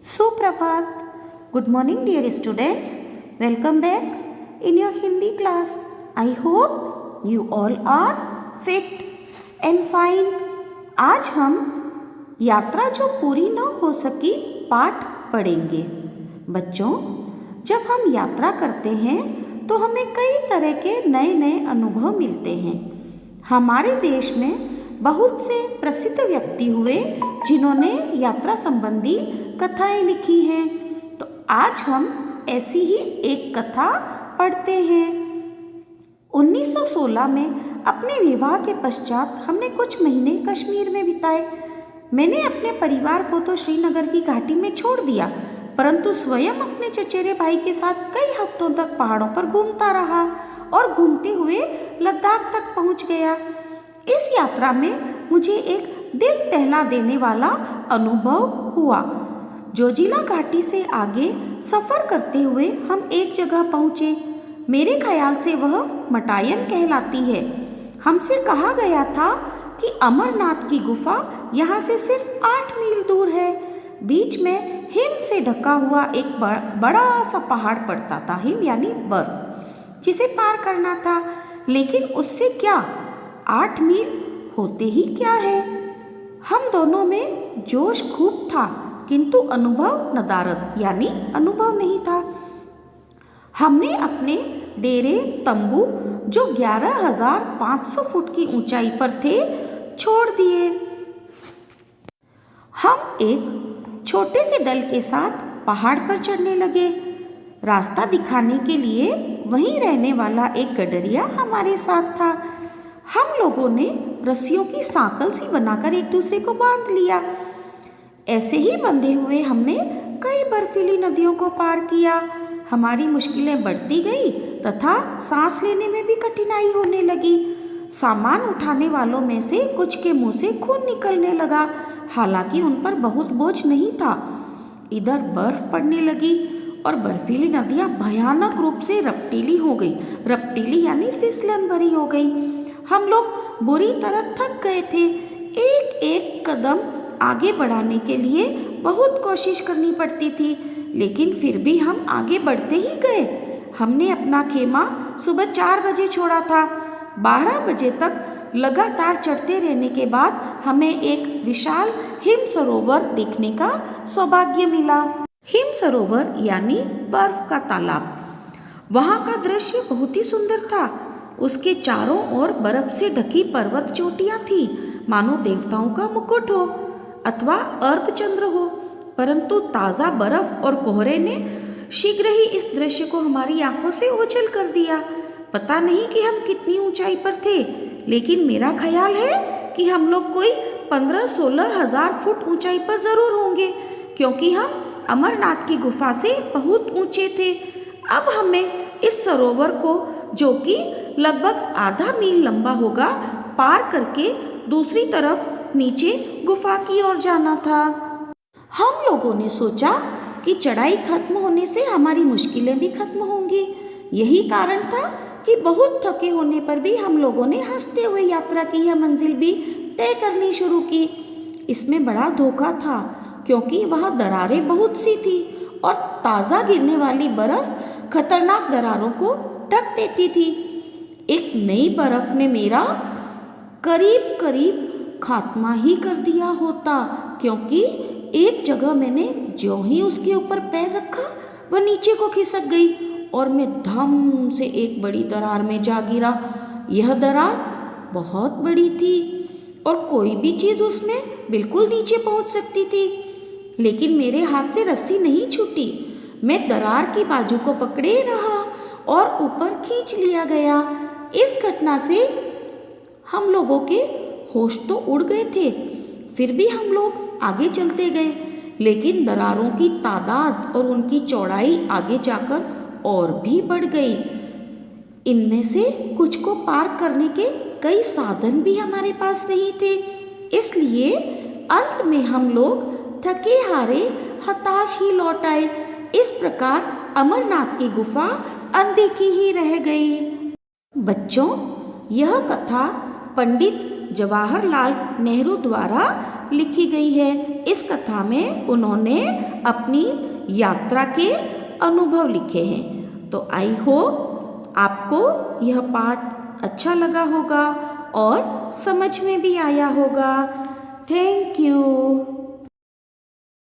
Suprabhat. Good morning, dear students. Welcome back in your Hindi class. I hope you all are fit and fine. आज हम यात्रा जो पूरी न हो सकी पाठ पढ़ेंगे। बच्चों, जब हम यात्रा करते हैं तो हमें कई तरह के नए नए अनुभव मिलते हैं। हमारे देश में बहुत से प्रसिद्ध व्यक्ति हुए जिन्होंने यात्रा संबंधी कथाएं लिखी हैं। तो आज हम ऐसी ही एक कथा पढ़ते हैं। 1916 में अपने विवाह के पश्चात हमने कुछ महीने कश्मीर में बिताए। मैंने अपने परिवार को तो श्रीनगर की घाटी में छोड़ दिया, परंतु स्वयं अपने चचेरे भाई के साथ कई हफ्तों तक पहाड़ों पर घूमता रहा और घूमते हुए लद्दाख तक पहुंच गया। इस यात्रा में मुझे एक दिल दहला देने वाला अनुभव हुआ। जोजिला घाटी से आगे सफ़र करते हुए हम एक जगह पहुँचे। मेरे ख्याल से वह मटायन कहलाती है। हमसे कहा गया था कि अमरनाथ की गुफा यहाँ से सिर्फ 8 मील दूर है। बीच में हिम से ढका हुआ एक बड़ा सा पहाड़ पड़ता था, हिम यानी बर्फ, जिसे पार करना था। लेकिन उससे क्या, 8 मील होते ही क्या है। हम दोनों में जोश खूब था, किंतु अनुभव नदारद यानी अनुभव नहीं था। हमने अपने डेरे तंबू जो 11,500 फुट की ऊंचाई पर थे छोड़ दिए। हम एक छोटे से दल के साथ पहाड़ पर चढ़ने लगे। रास्ता दिखाने के लिए वहीं रहने वाला एक गडरिया हमारे साथ था। हम लोगों ने रस्सियों की सांकल सी बनाकर एक दूसरे को बांध लिया। ऐसे ही बंधे हुए हमने कई बर्फीली नदियों को पार किया। हमारी मुश्किलें बढ़ती गई तथा सांस लेने में भी कठिनाई होने लगी। सामान उठाने वालों में से कुछ के मुंह से खून निकलने लगा, हालांकि उन पर बहुत बोझ नहीं था। इधर बर्फ पड़ने लगी और बर्फीली नदियां भयानक रूप से रपटीली हो गई। रपटीली यानी फिसलन भरी हो गई। हम लोग बुरी तरह थक गए थे। एक एक कदम आगे बढ़ाने के लिए बहुत कोशिश करनी पड़ती थी, लेकिन फिर भी हम आगे बढ़ते ही गए। हमने अपना खेमा सुबह 4 बजे छोड़ा था। 12 बजे तक लगातार चढ़ते रहने के बाद हमें एक विशाल हिम सरोवर देखने का सौभाग्य मिला। हिम सरोवर यानी बर्फ का तालाब। वहाँ का दृश्य बहुत ही सुंदर था। उसके चारों ओर बर्फ से ढकी पर्वत चोटियाँ थीं, मानो देवताओं का मुकुट हो अथवा अर्धचंद्र हो। परंतु ताज़ा बर्फ और कोहरे ने शीघ्र ही इस दृश्य को हमारी आंखों से ओझल कर दिया। पता नहीं कि हम कितनी ऊंचाई पर थे, लेकिन मेरा ख्याल है कि हम लोग कोई 15-16 हजार फुट ऊंचाई पर ज़रूर होंगे, क्योंकि हम अमरनाथ की गुफा से बहुत ऊंचे थे। अब हमें इस सरोवर को, जो कि लगभग आधा मील लंबा होगा, पार करके दूसरी तरफ नीचे गुफा की ओर जाना था। हम लोगों ने सोचा कि चढ़ाई खत्म होने से हमारी मुश्किलें भी खत्म होंगी। यही कारण था कि बहुत थके होने पर भी हम लोगों ने हंसते हुए यात्रा की यह मंजिल भी तय करनी शुरू की। इसमें बड़ा धोखा था, क्योंकि वहाँ दरारें बहुत सी थी और ताज़ा गिरने वाली बर्फ खतरनाक दरारों को ढक देती थी। एक नई बर्फ ने मेरा करीब करीब खात्मा ही कर दिया होता, क्योंकि एक जगह मैंने जो ही उसके ऊपर पैर रखा वह नीचे को खिसक गई और मैं धम से एक बड़ी दरार में जा गिरा। यह दरार बहुत बड़ी थी और कोई भी चीज़ उसमें बिल्कुल नीचे पहुंच सकती थी, लेकिन मेरे हाथ से रस्सी नहीं छूटी। मैं दरार की बाजू को पकड़े रहा और ऊपर खींच लिया गया। इस घटना से हम लोगों के होश तो उड़ गए थे। फिर भी हम लोग आगे चलते गए, लेकिन दरारों की तादाद और उनकी चौड़ाई आगे जाकर और भी बढ़ गई। इनमें से कुछ को पार करने के कई साधन भी हमारे पास नहीं थे। इसलिए अंत में हम लोग थके हारे हताश ही लौट आए। इस प्रकार अमरनाथ की गुफा अनदेखी ही रह गई। बच्चों, यह कथा पंडित जवाहरलाल नेहरू द्वारा लिखी गई है। इस कथा में उन्होंने अपनी यात्रा के अनुभव लिखे हैं। तो आई होप आपको यह पाठ अच्छा लगा होगा और समझ में भी आया होगा। Thank you.